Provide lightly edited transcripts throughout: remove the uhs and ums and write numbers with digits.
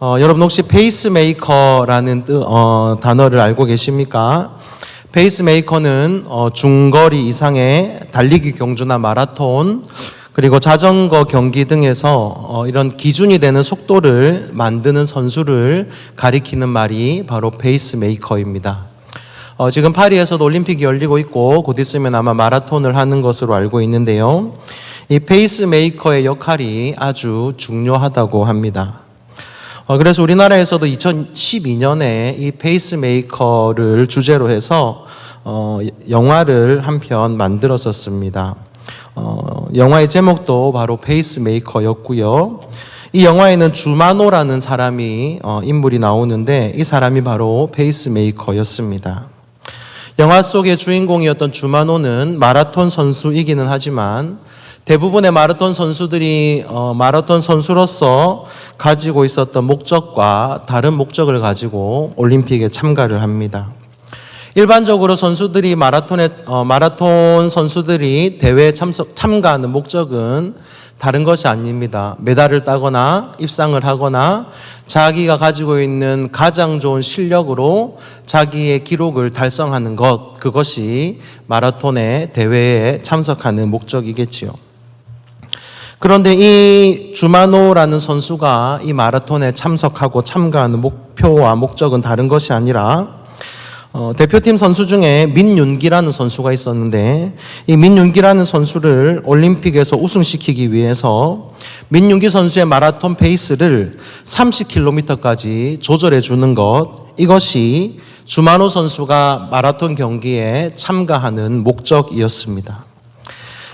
여러분 혹시 페이스메이커라는 단어를 알고 계십니까? 페이스메이커는 중거리 이상의 달리기 경주나 마라톤 그리고 자전거 경기 등에서 이런 기준이 되는 속도를 만드는 선수를 가리키는 말이 바로 페이스메이커입니다. 지금 파리에서도 올림픽이 열리고 있고 곧 있으면 아마 마라톤을 하는 것으로 알고 있는데요. 이 페이스메이커의 역할이 아주 중요하다고 합니다. 그래서 우리나라에서도 2012년에 이 페이스메이커를 주제로 해서 영화를 한 편 만들었었습니다. 영화의 제목도 바로 페이스메이커였고요. 이 영화에는 주마노라는 사람이 인물이 나오는데 이 사람이 바로 페이스메이커였습니다. 영화 속의 주인공이었던 주마노는 마라톤 선수이기는 하지만 대부분의 마라톤 선수들이 마라톤 선수로서 가지고 있었던 목적과 다른 목적을 가지고 올림픽에 참가를 합니다. 일반적으로 선수들이 마라톤 선수들이 대회에 참가하는 목적은 다른 것이 아닙니다. 메달을 따거나 입상을 하거나 자기가 가지고 있는 가장 좋은 실력으로 자기의 기록을 달성하는 것, 그것이 마라톤의 대회에 참석하는 목적이겠지요. 그런데 이 주마노라는 선수가 이 마라톤에 참석하고 참가하는 목표와 목적은 다른 것이 아니라 대표팀 선수 중에 민윤기라는 선수가 있었는데 이 민윤기라는 선수를 올림픽에서 우승시키기 위해서 민윤기 선수의 마라톤 페이스를 30km까지 조절해 주는 것, 이것이 주마노 선수가 마라톤 경기에 참가하는 목적이었습니다.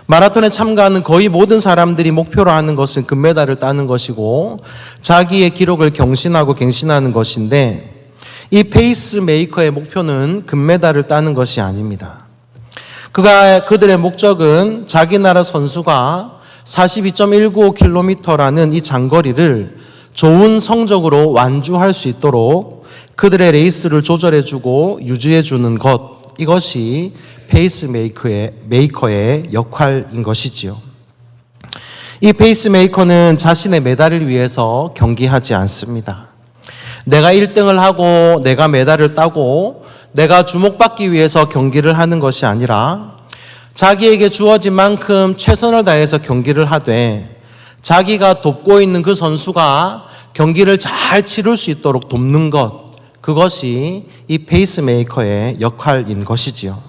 마라톤에 참가하는 거의 모든 사람들이 목표로 하는 것은 금메달을 따는 것이고 자기의 기록을 경신하고 갱신하는 것인데 이 페이스메이커의 목표는 금메달을 따는 것이 아닙니다. 그들의 목적은 자기 나라 선수가 42.195km라는 이 장거리를 좋은 성적으로 완주할 수 있도록 그들의 레이스를 조절해주고 유지해주는 것, 이것이 페이스메이커의 역할인 것이지요. 이 페이스메이커는 자신의 메달을 위해서 경기하지 않습니다. 내가 1등을 하고 내가 메달을 따고 내가 주목받기 위해서 경기를 하는 것이 아니라 자기에게 주어진 만큼 최선을 다해서 경기를 하되 자기가 돕고 있는 그 선수가 경기를 잘 치를 수 있도록 돕는 것, 그것이 이 페이스메이커의 역할인 것이지요.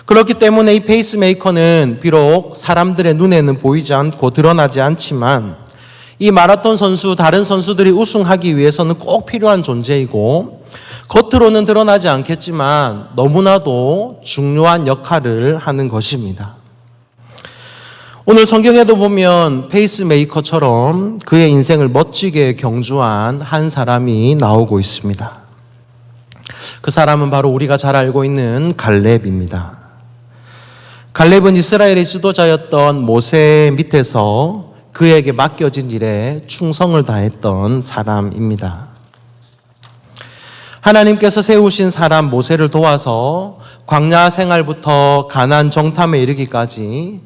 그렇기 때문에 이 페이스메이커는 비록 사람들의 눈에는 보이지 않고 드러나지 않지만 이 마라톤 선수, 다른 선수들이 우승하기 위해서는 꼭 필요한 존재이고 겉으로는 드러나지 않겠지만 너무나도 중요한 역할을 하는 것입니다. 오늘 성경에도 보면 페이스메이커처럼 그의 인생을 멋지게 경주한 한 사람이 나오고 있습니다. 그 사람은 바로 우리가 잘 알고 있는 갈렙입니다. 갈렙은 이스라엘의 지도자였던 모세 밑에서 그에게 맡겨진 일에 충성을 다했던 사람입니다. 하나님께서 세우신 사람 모세를 도와서 광야 생활부터 가나안 정탐에 이르기까지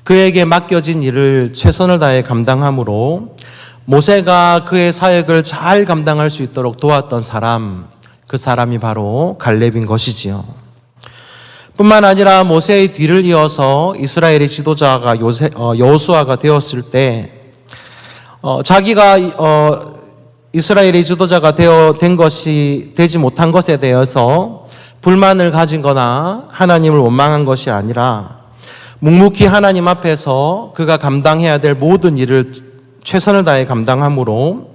그에게 맡겨진 일을 최선을 다해 감당함으로 모세가 그의 사역을 잘 감당할 수 있도록 도왔던 사람, 그 사람이 바로 갈렙인 것이지요. 뿐만 아니라 모세의 뒤를 이어서 이스라엘의 지도자가 여호수아가 되었을 때 자기가 이스라엘의 지도자가 된 것이 되지 못한 것에 대해서 불만을 가진 거나 하나님을 원망한 것이 아니라 묵묵히 하나님 앞에서 그가 감당해야 될 모든 일을 최선을 다해 감당함으로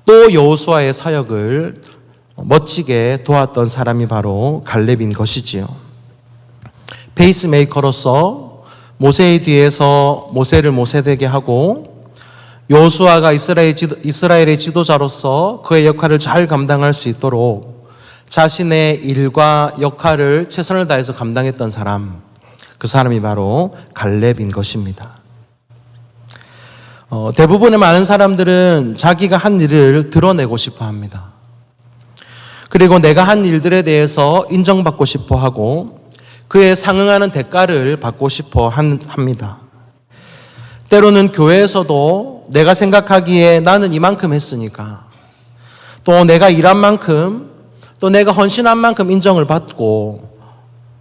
또 여호수아의 사역을 멋지게 도왔던 사람이 바로 갈렙인 것이지요. 페이스메이커로서 모세의 뒤에서 모세를 모세되게 하고 여호수아가 이스라엘의 지도자로서 그의 역할을 잘 감당할 수 있도록 자신의 일과 역할을 최선을 다해서 감당했던 사람, 그 사람이 바로 갈렙인 것입니다. 대부분의 많은 사람들은 자기가 한 일을 드러내고 싶어 합니다. 그리고 내가 한 일들에 대해서 인정받고 싶어 하고 그에 상응하는 대가를 받고 싶어 합니다. 때로는 교회에서도 내가 생각하기에 나는 이만큼 했으니까, 또 내가 일한 만큼, 또 내가 헌신한 만큼 인정을 받고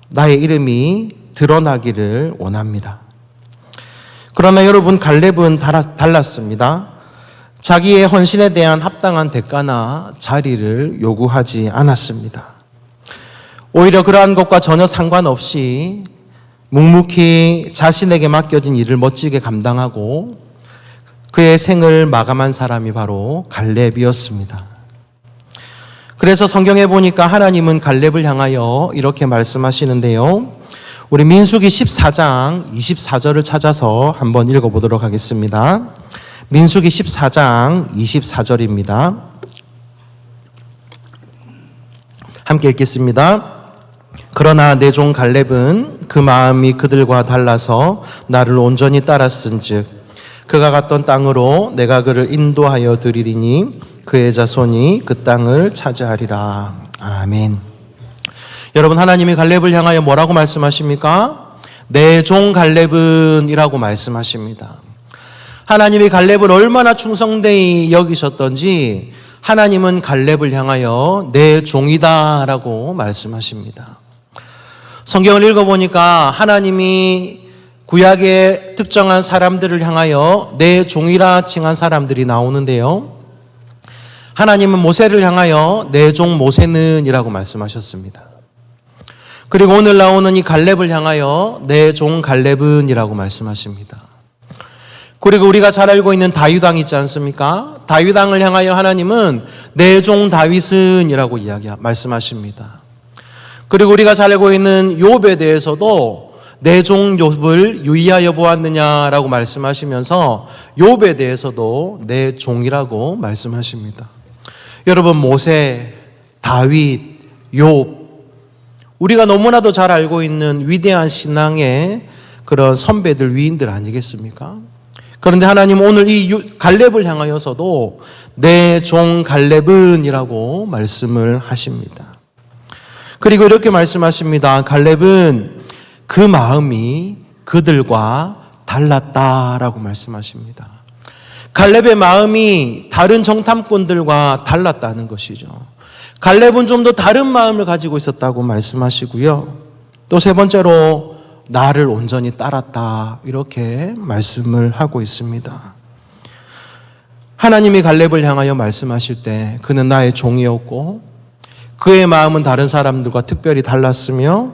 나의 이름이 드러나기를 원합니다. 그러나 여러분, 갈렙은 달랐습니다. 자기의 헌신에 대한 합당한 대가나 자리를 요구하지 않았습니다. 오히려 그러한 것과 전혀 상관없이 묵묵히 자신에게 맡겨진 일을 멋지게 감당하고 그의 생을 마감한 사람이 바로 갈렙이었습니다. 그래서 성경에 보니까 하나님은 갈렙을 향하여 이렇게 말씀하시는데요. 우리 민수기 14장 24절을 찾아서 한번 읽어보도록 하겠습니다. 민수기 14장 24절입니다. 함께 읽겠습니다. 그러나 내 종 갈렙은 그 마음이 그들과 달라서 나를 온전히 따랐은즉 그가 갔던 땅으로 내가 그를 인도하여 드리리니 그의 자손이 그 땅을 차지하리라. 아멘. 여러분, 하나님이 갈렙을 향하여 뭐라고 말씀하십니까? 내 종 갈렙은 이라고 말씀하십니다. 하나님이 갈렙을 얼마나 충성되이 여기셨던지 하나님은 갈렙을 향하여 내 종이다 라고 말씀하십니다. 성경을 읽어보니까 하나님이 구약의 특정한 사람들을 향하여 내 종이라 칭한 사람들이 나오는데요. 하나님은 모세를 향하여 내 종 모세는 이라고 말씀하셨습니다. 그리고 오늘 나오는 이 갈렙을 향하여 내 종 갈렙은 이라고 말씀하십니다. 그리고 우리가 잘 알고 있는 다윗 왕 있지 않습니까? 다윗 왕을 향하여 하나님은 내 종 다윗은 이라고 말씀하십니다. 그리고 우리가 잘 알고 있는 욥에 대해서도 내 종 욥을 유의하여 보았느냐라고 말씀하시면서 욥에 대해서도 내 종이라고 말씀하십니다. 여러분, 모세, 다윗, 욥, 우리가 너무나도 잘 알고 있는 위대한 신앙의 그런 선배들, 위인들 아니겠습니까? 그런데 하나님 오늘 이 갈렙을 향하여서도 내 종 갈렙은 이라고 말씀을 하십니다. 그리고 이렇게 말씀하십니다. 갈렙은 그 마음이 그들과 달랐다라고 말씀하십니다. 갈렙의 마음이 다른 정탐꾼들과 달랐다는 것이죠. 갈렙은 좀 더 다른 마음을 가지고 있었다고 말씀하시고요. 또 세 번째로 나를 온전히 따랐다 이렇게 말씀을 하고 있습니다. 하나님이 갈렙을 향하여 말씀하실 때 그는 나의 종이었고 그의 마음은 다른 사람들과 특별히 달랐으며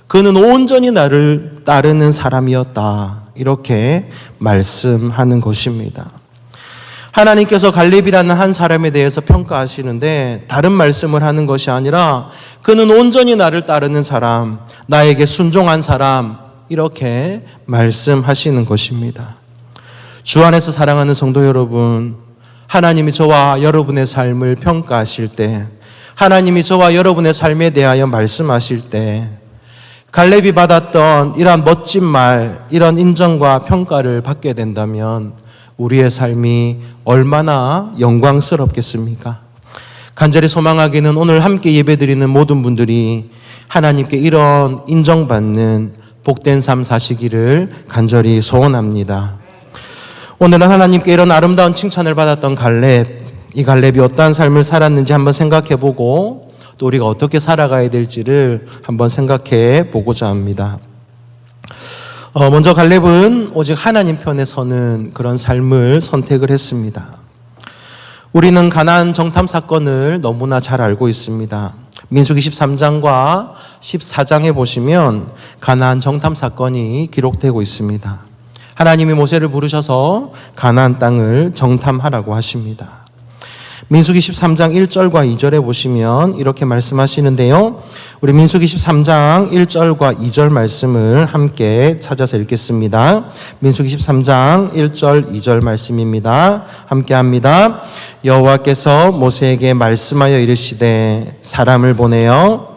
그는 온전히 나를 따르는 사람이었다 이렇게 말씀하는 것입니다. 하나님께서 갈렙이라는 한 사람에 대해서 평가하시는데 다른 말씀을 하는 것이 아니라 그는 온전히 나를 따르는 사람, 나에게 순종한 사람 이렇게 말씀하시는 것입니다. 주 안에서 사랑하는 성도 여러분, 하나님이 저와 여러분의 삶을 평가하실 때, 하나님이 저와 여러분의 삶에 대하여 말씀하실 때 갈렙이 받았던 이러한 멋진 말, 이런 인정과 평가를 받게 된다면 우리의 삶이 얼마나 영광스럽겠습니까? 간절히 소망하기는 오늘 함께 예배드리는 모든 분들이 하나님께 이런 인정받는 복된 삶 사시기를 간절히 소원합니다. 오늘은 하나님께 이런 아름다운 칭찬을 받았던 갈렙, 이 갈렙이 어떠한 삶을 살았는지 한번 생각해보고 또 우리가 어떻게 살아가야 될지를 한번 생각해 보고자 합니다. 먼저 갈렙은 오직 하나님 편에 서는 그런 삶을 선택을 했습니다. 우리는 가나안 정탐 사건을 너무나 잘 알고 있습니다. 민수기 13장과 14장에 보시면 가나안 정탐 사건이 기록되고 있습니다. 하나님이 모세를 부르셔서 가나안 땅을 정탐하라고 하십니다. 민수기 13장 1절과 2절에 보시면 이렇게 말씀하시는데요. 우리 민수기 13장 1절과 2절 말씀을 함께 찾아서 읽겠습니다. 민수기 13장 1절 2절 말씀입니다. 함께 합니다. 여호와께서 모세에게 말씀하여 이르시되 사람을 보내어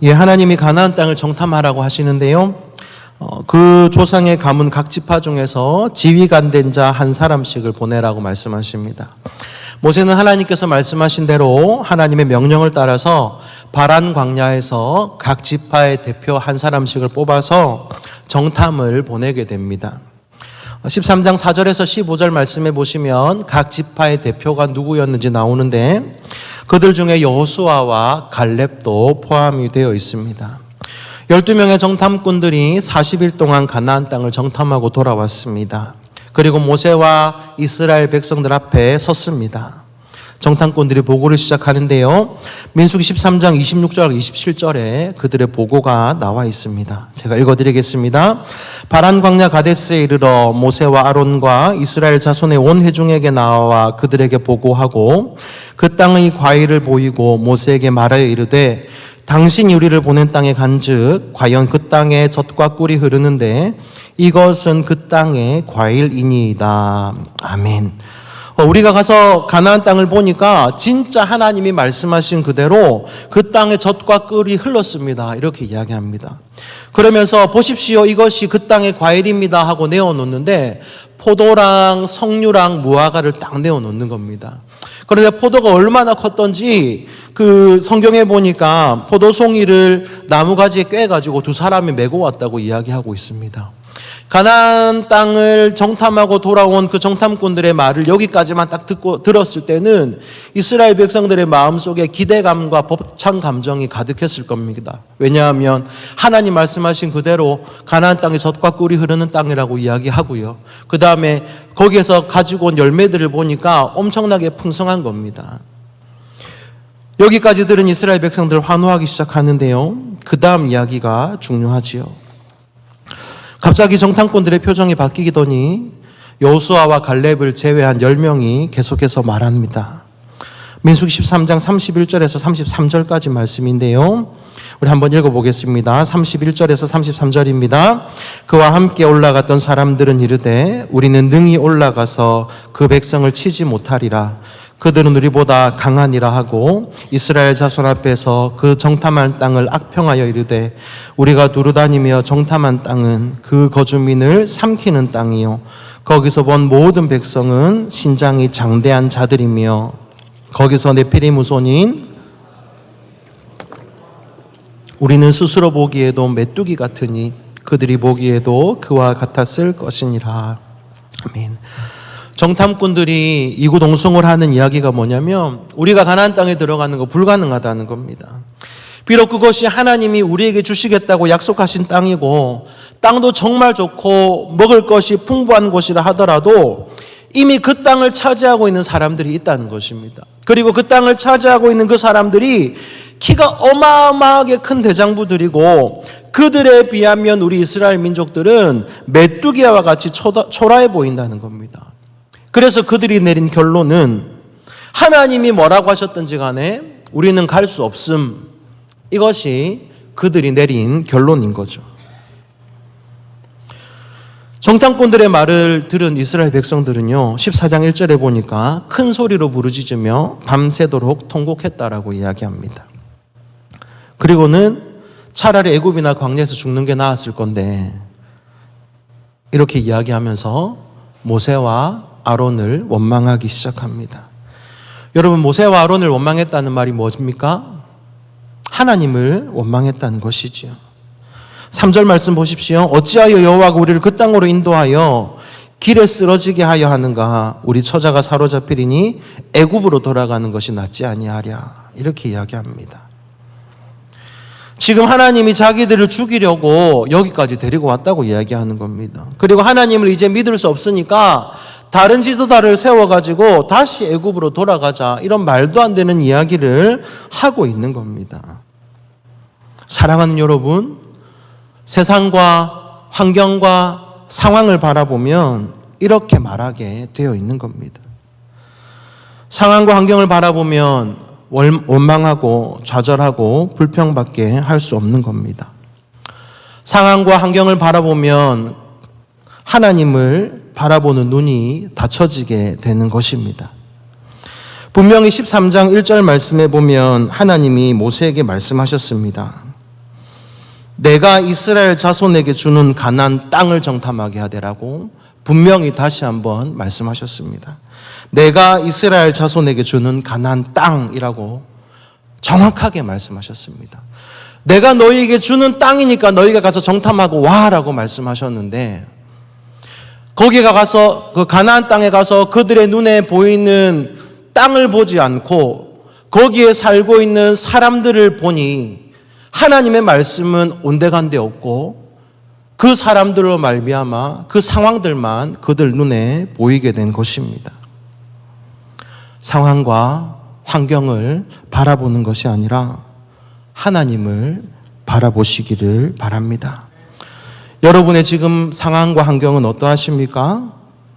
하나님이 가나안 땅을 정탐하라고 하시는데요. 그 조상의 가문 각 지파 중에서 지휘관 된 자 한 사람씩을 보내라고 말씀하십니다. 모세는 하나님께서 말씀하신 대로 하나님의 명령을 따라서 바란 광야에서 각 지파의 대표 한 사람씩을 뽑아서 정탐을 보내게 됩니다. 13장 4절에서 15절 말씀해 보시면 각 지파의 대표가 누구였는지 나오는데 그들 중에 여호수아와 갈렙도 포함이 되어 있습니다. 12명의 정탐꾼들이 40일 동안 가나안 땅을 정탐하고 돌아왔습니다. 그리고 모세와 이스라엘 백성들 앞에 섰습니다. 정탐꾼들이 보고를 시작하는데요. 민수기 13장 26절 27절에 그들의 보고가 나와 있습니다. 제가 읽어드리겠습니다. 바란 광야 가데스에 이르러 모세와 아론과 이스라엘 자손의 온 회중에게 나와 그들에게 보고하고 그 땅의 과일을 보이고 모세에게 말하여 이르되 당신이 우리를 보낸 땅에 간즉 과연 그 땅에 젖과 꿀이 흐르는데 이것은 그 땅의 과일이니이다. 아멘. 우리가 가서 가나안 땅을 보니까 진짜 하나님이 말씀하신 그대로 그 땅에 젖과 꿀이 흘렀습니다. 이렇게 이야기합니다. 그러면서 보십시오. 이것이 그 땅의 과일입니다 하고 내어놓는데 포도랑 석류랑 무화과를 딱 내어놓는 겁니다. 그런데 포도가 얼마나 컸던지 그 성경에 보니까 포도송이를 나무가지에 꿰가지고 두 사람이 메고 왔다고 이야기하고 있습니다. 가나안 땅을 정탐하고 돌아온 그 정탐꾼들의 말을 여기까지만 딱 들었을 때는 이스라엘 백성들의 마음속에 기대감과 벅찬 감정이 가득했을 겁니다. 왜냐하면 하나님 말씀하신 그대로 가나안 땅이 젖과 꿀이 흐르는 땅이라고 이야기하고요. 그 다음에 거기에서 가지고 온 열매들을 보니까 엄청나게 풍성한 겁니다. 여기까지 들은 이스라엘 백성들 환호하기 시작하는데요. 그 다음 이야기가 중요하지요. 갑자기 정탐꾼들의 표정이 바뀌더니 여호수아와 갈렙을 제외한 10명이 계속해서 말합니다. 민수기 13장 31절에서 33절까지 말씀인데요. 우리 한번 읽어보겠습니다. 31절에서 33절입니다. 그와 함께 올라갔던 사람들은 이르되 우리는 능히 올라가서 그 백성을 치지 못하리라. 그들은 우리보다 강하니라 하고 이스라엘 자손 앞에서 그 정탐한 땅을 악평하여 이르되 우리가 두루다니며 정탐한 땅은 그 거주민을 삼키는 땅이요 거기서 본 모든 백성은 신장이 장대한 자들이며 거기서 네피림 후손인 우리는 스스로 보기에도 메뚜기 같으니 그들이 보기에도 그와 같았을 것이니라. 아멘. 정탐꾼들이 이구동성을 하는 이야기가 뭐냐면 우리가 가나안 땅에 들어가는 거 불가능하다는 겁니다. 비록 그것이 하나님이 우리에게 주시겠다고 약속하신 땅이고 땅도 정말 좋고 먹을 것이 풍부한 곳이라 하더라도 이미 그 땅을 차지하고 있는 사람들이 있다는 것입니다. 그리고 그 땅을 차지하고 있는 그 사람들이 키가 어마어마하게 큰 대장부들이고 그들에 비하면 우리 이스라엘 민족들은 메뚜기와 같이 초라해 보인다는 겁니다. 그래서 그들이 내린 결론은 하나님이 뭐라고 하셨든지 간에 우리는 갈 수 없음. 이것이 그들이 내린 결론인 거죠. 정탐꾼들의 말을 들은 이스라엘 백성들은요, 14장 1절에 보니까 큰 소리로 부르짖으며 밤새도록 통곡했다라고 이야기합니다. 그리고는 차라리 애굽이나 광야에서 죽는 게 나았을 건데 이렇게 이야기하면서 모세와 아론을 원망하기 시작합니다. 여러분, 모세와 아론을 원망했다는 말이 뭐입니까? 하나님을 원망했다는 것이지요. 3절 말씀 보십시오. 어찌하여 여호와가 우리를 그 땅으로 인도하여 길에 쓰러지게 하여 하는가? 우리 처자가 사로잡히리니 애굽으로 돌아가는 것이 낫지 아니하랴. 이렇게 이야기합니다. 지금 하나님이 자기들을 죽이려고 여기까지 데리고 왔다고 이야기하는 겁니다. 그리고 하나님을 이제 믿을 수 없으니까 다른 지도자를 세워가지고 다시 애굽으로 돌아가자, 이런 말도 안 되는 이야기를 하고 있는 겁니다. 사랑하는 여러분, 세상과 환경과 상황을 바라보면 이렇게 말하게 되어 있는 겁니다. 상황과 환경을 바라보면 원망하고 좌절하고 불평밖에 할 수 없는 겁니다. 상황과 환경을 바라보면 하나님을 바라보는 눈이 닫혀지게 되는 것입니다. 분명히 13장 1절 말씀에 보면 하나님이 모세에게 말씀하셨습니다. 내가 이스라엘 자손에게 주는 가나안 땅을 정탐하게 하되라고 분명히 다시 한번 말씀하셨습니다. 내가 이스라엘 자손에게 주는 가나안 땅이라고 정확하게 말씀하셨습니다. 내가 너희에게 주는 땅이니까 너희가 가서 정탐하고 와라고 말씀하셨는데, 거기에 가서 그 가나안 땅에 가서 그들의 눈에 보이는 땅을 보지 않고 거기에 살고 있는 사람들을 보니 하나님의 말씀은 온데간데 없고 그 사람들로 말미암아 그 상황들만 그들 눈에 보이게 된 것입니다. 상황과 환경을 바라보는 것이 아니라 하나님을 바라보시기를 바랍니다. 여러분의 지금 상황과 환경은 어떠하십니까?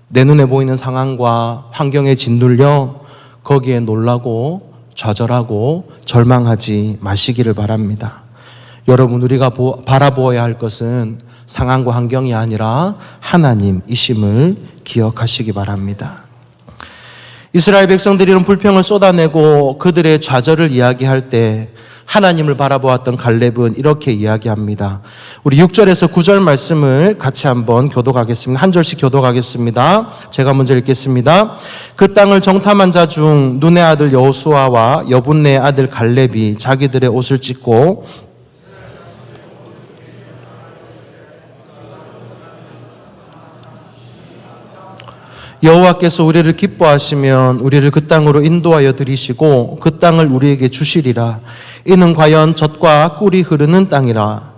내 눈에 보이는 상황과 환경에 짓눌려 거기에 놀라고 좌절하고 절망하지 마시기를 바랍니다. 여러분, 우리가 바라보아야 할 것은 상황과 환경이 아니라 하나님이심을 기억하시기 바랍니다. 이스라엘 백성들이 이런 불평을 쏟아내고 그들의 좌절을 이야기할 때 하나님을 바라보았던 갈렙은 이렇게 이야기합니다. 우리 6절에서 9절 말씀을 같이 한번 교독하겠습니다. 한 절씩 교독하겠습니다. 제가 먼저 읽겠습니다. 그 땅을 정탐한 자 중 눈의 아들 여호수아와 여분네의 아들 갈렙이 자기들의 옷을 찢고 여호와께서 우리를 기뻐하시면 우리를 그 땅으로 인도하여 들이시고 그 땅을 우리에게 주시리라. 이는 과연 젖과 꿀이 흐르는 땅이라.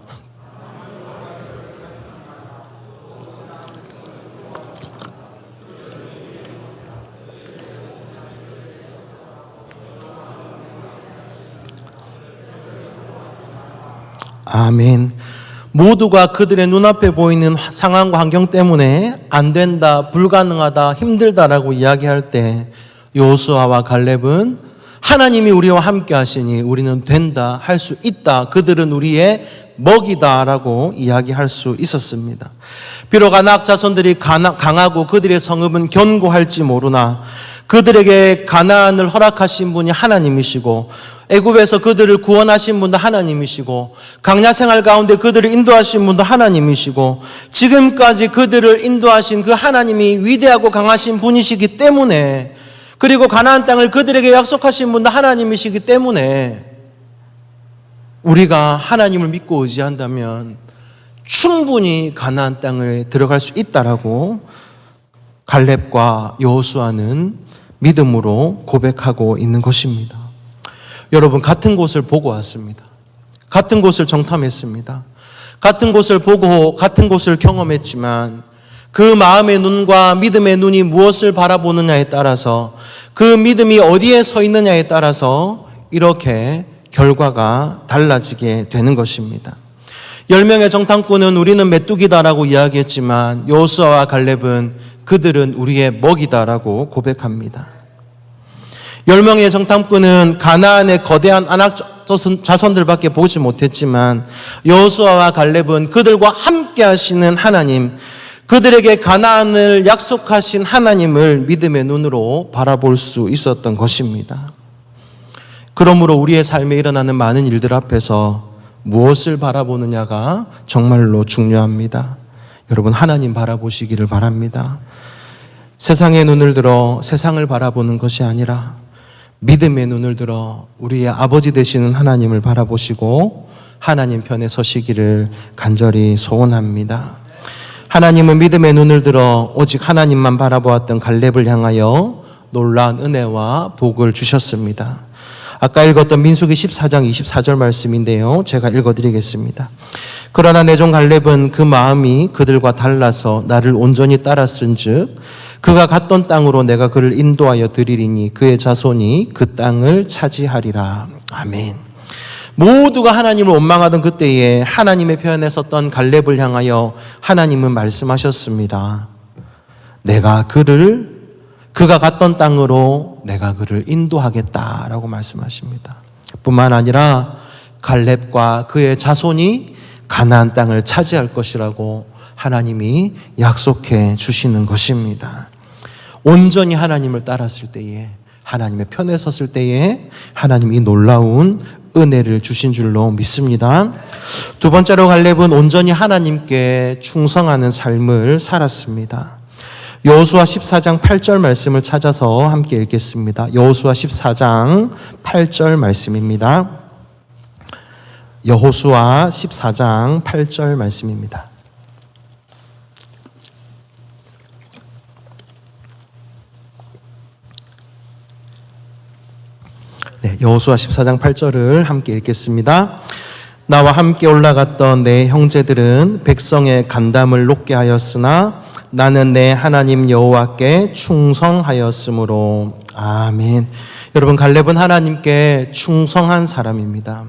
아멘. 모두가 그들의 눈앞에 보이는 상황과 환경 때문에 안 된다, 불가능하다, 힘들다라고 이야기할 때 여호수아와 갈렙은 하나님이 우리와 함께 하시니 우리는 된다, 할 수 있다, 그들은 우리의 먹이다라고 이야기할 수 있었습니다. 비록 아낙 자손들이 강하고 그들의 성읍은 견고할지 모르나 그들에게 가나안을 허락하신 분이 하나님이시고 애굽에서 그들을 구원하신 분도 하나님이시고 광야 생활 가운데 그들을 인도하신 분도 하나님이시고 지금까지 그들을 인도하신 그 하나님이 위대하고 강하신 분이시기 때문에, 그리고 가나안 땅을 그들에게 약속하신 분도 하나님이시기 때문에 우리가 하나님을 믿고 의지한다면 충분히 가나안 땅을 들어갈 수 있다라고 갈렙과 여호수아는 믿음으로 고백하고 있는 것입니다. 여러분, 같은 곳을 보고 왔습니다. 같은 곳을 정탐했습니다. 같은 곳을 보고 같은 곳을 경험했지만 그 마음의 눈과 믿음의 눈이 무엇을 바라보느냐에 따라서, 그 믿음이 어디에 서 있느냐에 따라서 이렇게 결과가 달라지게 되는 것입니다. 10명의 정탐꾼은 우리는 메뚜기다라고 이야기했지만 여호수아와 갈렙은 그들은 우리의 먹이다라고 고백합니다. 10명의 정탐꾼은 가나안의 거대한 아낙 자손들밖에 보지 못했지만 여호수아와 갈렙은 그들과 함께 하시는 하나님, 그들에게 가나안을 약속하신 하나님을 믿음의 눈으로 바라볼 수 있었던 것입니다. 그러므로 우리의 삶에 일어나는 많은 일들 앞에서 무엇을 바라보느냐가 정말로 중요합니다. 여러분, 하나님 바라보시기를 바랍니다. 세상의 눈을 들어 세상을 바라보는 것이 아니라 믿음의 눈을 들어 우리의 아버지 되시는 하나님을 바라보시고 하나님 편에 서시기를 간절히 소원합니다. 하나님은 믿음의 눈을 들어 오직 하나님만 바라보았던 갈렙을 향하여 놀라운 은혜와 복을 주셨습니다. 아까 읽었던 민수기 14장 24절 말씀인데요, 제가 읽어드리겠습니다. 그러나 내 종 갈렙은 그 마음이 그들과 달라서 나를 온전히 따랐은즉 그가 갔던 땅으로 내가 그를 인도하여 드리리니 그의 자손이 그 땅을 차지하리라. 아멘. 모두가 하나님을 원망하던 그때에 하나님의 편에 섰던 갈렙을 향하여 하나님은 말씀하셨습니다. 그가 갔던 땅으로 내가 그를 인도하겠다라고 말씀하십니다. 뿐만 아니라 갈렙과 그의 자손이 가나안 땅을 차지할 것이라고 하나님이 약속해 주시는 것입니다. 온전히 하나님을 따랐을 때에, 하나님의 편에 섰을 때에 하나님이 놀라운 은혜를 주신 줄로 믿습니다. 두 번째로 갈렙은 온전히 하나님께 충성하는 삶을 살았습니다. 여호수아 14장 8절 말씀을 찾아서 함께 읽겠습니다. 여호수아 14장 8절 말씀입니다. 여호수아 14장 8절 말씀입니다. 네, 여호수아 14장 8절을 함께 읽겠습니다. 나와 함께 올라갔던 내 형제들은 백성의 간담을 높게 하였으나 나는 내 하나님 여호와께 충성하였으므로. 아멘. 여러분, 갈렙은 하나님께 충성한 사람입니다.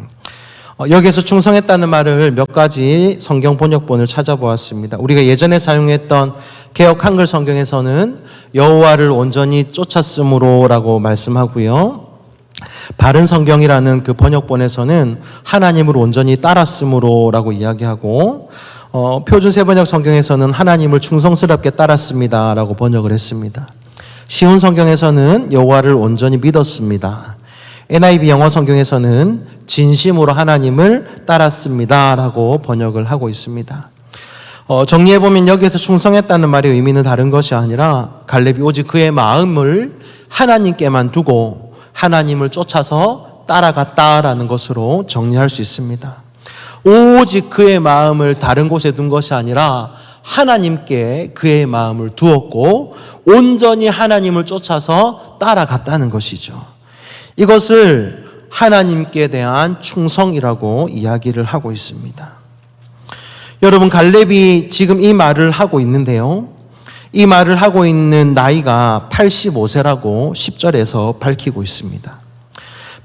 여기에서 충성했다는 말을 몇 가지 성경 번역본을 찾아보았습니다. 우리가 예전에 사용했던 개역 한글 성경에서는 여호와를 온전히 쫓았으므로라고 말씀하고요. 바른 성경이라는 그 번역본에서는 하나님을 온전히 따랐으므로라고 이야기하고, 표준 세번역 성경에서는 하나님을 충성스럽게 따랐습니다라고 번역을 했습니다. 쉬운 성경에서는 여호와를 온전히 믿었습니다. NIV 영어 성경에서는 진심으로 하나님을 따랐습니다라고 번역을 하고 있습니다. 정리해보면 여기에서 충성했다는 말의 의미는 다른 것이 아니라 갈렙이 오직 그의 마음을 하나님께만 두고 하나님을 쫓아서 따라갔다라는 것으로 정리할 수 있습니다. 오직 그의 마음을 다른 곳에 둔 것이 아니라 하나님께 그의 마음을 두었고 온전히 하나님을 쫓아서 따라갔다는 것이죠. 이것을 하나님께 대한 충성이라고 이야기를 하고 있습니다. 여러분, 갈렙이 지금 이 말을 하고 있는데요. 이 말을 하고 있는 나이가 85세라고 10절에서 밝히고 있습니다.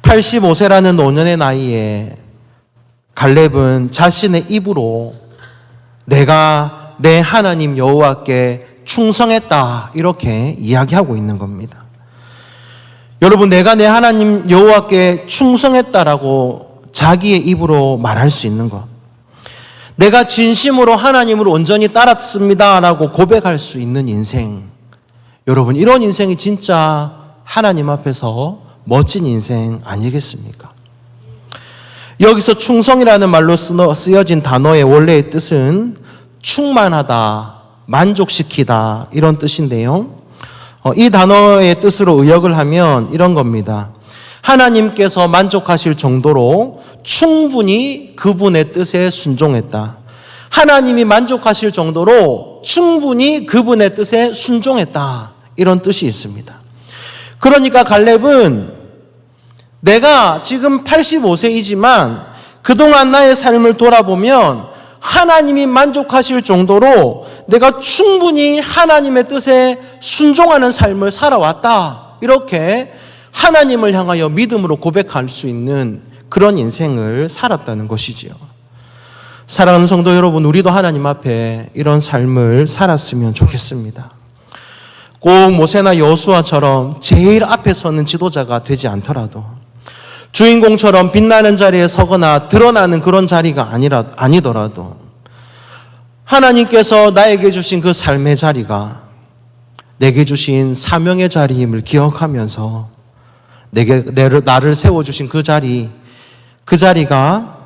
85세라는 노년의 나이에 갈렙은 자신의 입으로 내가 내 하나님 여호와께 충성했다 이렇게 이야기하고 있는 겁니다. 여러분, 내가 내 하나님 여호와께 충성했다라고 자기의 입으로 말할 수 있는 것, 내가 진심으로 하나님을 온전히 따랐습니다라고 고백할 수 있는 인생, 여러분, 이런 인생이 진짜 하나님 앞에서 멋진 인생 아니겠습니까? 여기서 충성이라는 말로 쓰여진 단어의 원래의 뜻은 충만하다, 만족시키다 이런 뜻인데요. 이 단어의 뜻으로 의역을 하면 이런 겁니다. 하나님께서 만족하실 정도로 충분히 그분의 뜻에 순종했다. 하나님이 만족하실 정도로 충분히 그분의 뜻에 순종했다. 이런 뜻이 있습니다. 그러니까 갈렙은 내가 지금 85세이지만 그동안 나의 삶을 돌아보면 하나님이 만족하실 정도로 내가 충분히 하나님의 뜻에 순종하는 삶을 살아왔다. 이렇게 하나님을 향하여 믿음으로 고백할 수 있는 그런 인생을 살았다는 것이지요. 사랑하는 성도 여러분, 우리도 하나님 앞에 이런 삶을 살았으면 좋겠습니다. 꼭 모세나 여호수아처럼 제일 앞에 서는 지도자가 되지 않더라도, 주인공처럼 빛나는 자리에 서거나 드러나는 그런 자리가 아니더라도 하나님께서 나에게 주신 그 삶의 자리가 내게 주신 사명의 자리임을 기억하면서 나를 세워주신 그 자리가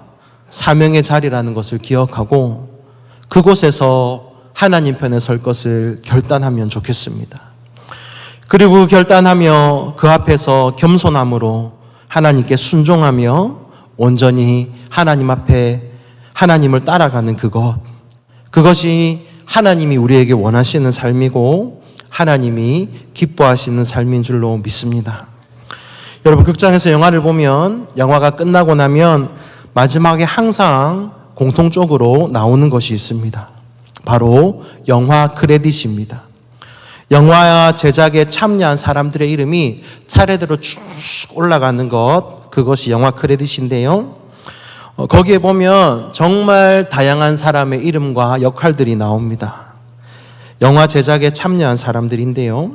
사명의 자리라는 것을 기억하고 그곳에서 하나님 편에 설 것을 결단하면 좋겠습니다. 그리고 결단하며 그 앞에서 겸손함으로 하나님께 순종하며 온전히 하나님 앞에 하나님을 따라가는 그것이 하나님이 우리에게 원하시는 삶이고 하나님이 기뻐하시는 삶인 줄로 믿습니다. 여러분, 극장에서 영화를 보면 영화가 끝나고 나면 마지막에 항상 공통적으로 나오는 것이 있습니다. 바로 영화 크레딧입니다. 영화 제작에 참여한 사람들의 이름이 차례대로 쭉 올라가는 그것이 영화 크레딧인데요. 거기에 보면 정말 다양한 사람의 이름과 역할들이 나옵니다. 영화 제작에 참여한 사람들인데요.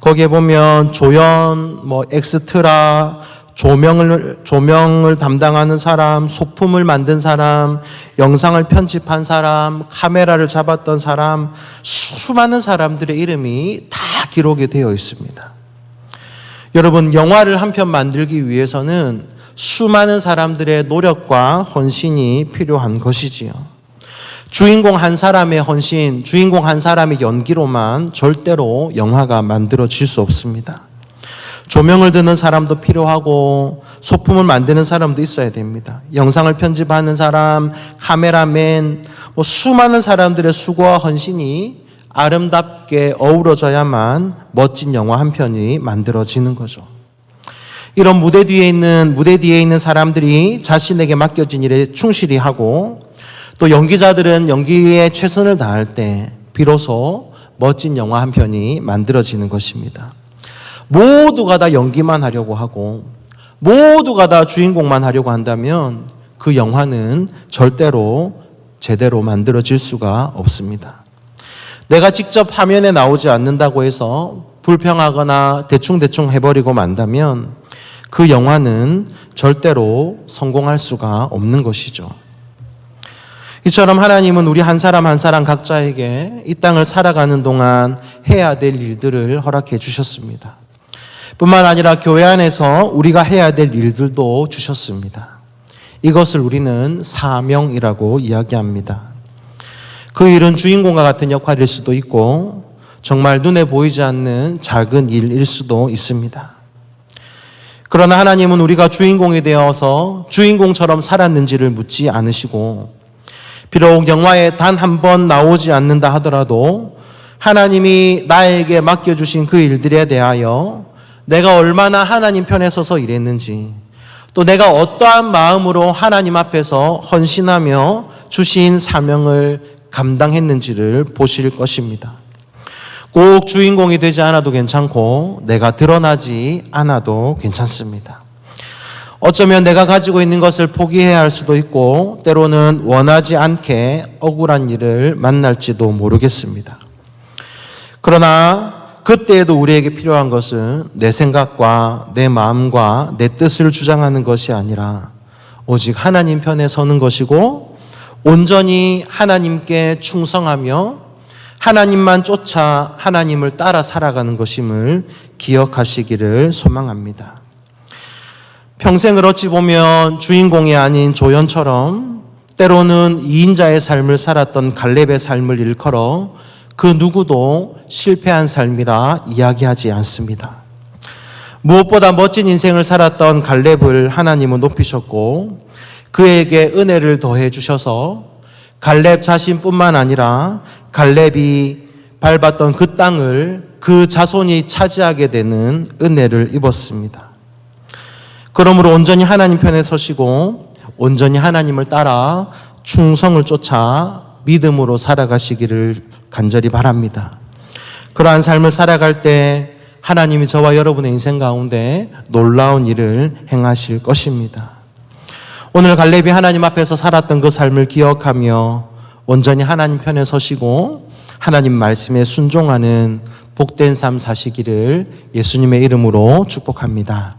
거기에 보면 조연, 엑스트라, 조명을 담당하는 사람, 소품을 만든 사람, 영상을 편집한 사람, 카메라를 잡았던 사람, 수많은 사람들의 이름이 다 기록이 되어 있습니다. 여러분, 영화를 한 편 만들기 위해서는 수많은 사람들의 노력과 헌신이 필요한 것이지요. 주인공 한 사람의 헌신, 주인공 한 사람의 연기로만 절대로 영화가 만들어질 수 없습니다. 조명을 드는 사람도 필요하고 소품을 만드는 사람도 있어야 됩니다. 영상을 편집하는 사람, 카메라맨, 수많은 사람들의 수고와 헌신이 아름답게 어우러져야만 멋진 영화 한 편이 만들어지는 거죠. 이런 무대 뒤에 있는 사람들이 자신에게 맡겨진 일에 충실히 하고 또 연기자들은 연기에 최선을 다할 때 비로소 멋진 영화 한 편이 만들어지는 것입니다. 모두가 다 연기만 하려고 하고 모두가 다 주인공만 하려고 한다면 그 영화는 절대로 제대로 만들어질 수가 없습니다. 내가 직접 화면에 나오지 않는다고 해서 불평하거나 대충 해버리고 만다면 그 영화는 절대로 성공할 수가 없는 것이죠. 이처럼 하나님은 우리 한 사람 한 사람 각자에게 이 땅을 살아가는 동안 해야 될 일들을 허락해 주셨습니다. 뿐만 아니라 교회 안에서 우리가 해야 될 일들도 주셨습니다. 이것을 우리는 사명이라고 이야기합니다. 그 일은 주인공과 같은 역할일 수도 있고 정말 눈에 보이지 않는 작은 일일 수도 있습니다. 그러나 하나님은 우리가 주인공이 되어서 주인공처럼 살았는지를 묻지 않으시고 비록 영화에 단 한 번 나오지 않는다 하더라도 하나님이 나에게 맡겨주신 그 일들에 대하여 내가 얼마나 하나님 편에 서서 일했는지 또 내가 어떠한 마음으로 하나님 앞에서 헌신하며 주신 사명을 감당했는지를 보실 것입니다. 꼭 주인공이 되지 않아도 괜찮고 내가 드러나지 않아도 괜찮습니다. 어쩌면 내가 가지고 있는 것을 포기해야 할 수도 있고 때로는 원하지 않게 억울한 일을 만날지도 모르겠습니다. 그러나 그때에도 우리에게 필요한 것은 내 생각과 내 마음과 내 뜻을 주장하는 것이 아니라 오직 하나님 편에 서는 것이고 온전히 하나님께 충성하며 하나님만 쫓아 하나님을 따라 살아가는 것임을 기억하시기를 소망합니다. 평생을 어찌 보면 주인공이 아닌 조연처럼 때로는 2인자의 삶을 살았던 갈렙의 삶을 일컬어 그 누구도 실패한 삶이라 이야기하지 않습니다. 무엇보다 멋진 인생을 살았던 갈렙을 하나님은 높이셨고 그에게 은혜를 더해 주셔서 갈렙 자신뿐만 아니라 갈렙이 밟았던 그 땅을 그 자손이 차지하게 되는 은혜를 입었습니다. 그러므로 온전히 하나님 편에 서시고 온전히 하나님을 따라 충성을 쫓아 믿음으로 살아가시기를 간절히 바랍니다. 그러한 삶을 살아갈 때 하나님이 저와 여러분의 인생 가운데 놀라운 일을 행하실 것입니다. 오늘 갈렙이 하나님 앞에서 살았던 그 삶을 기억하며 온전히 하나님 편에 서시고 하나님 말씀에 순종하는 복된 삶 사시기를 예수님의 이름으로 축복합니다.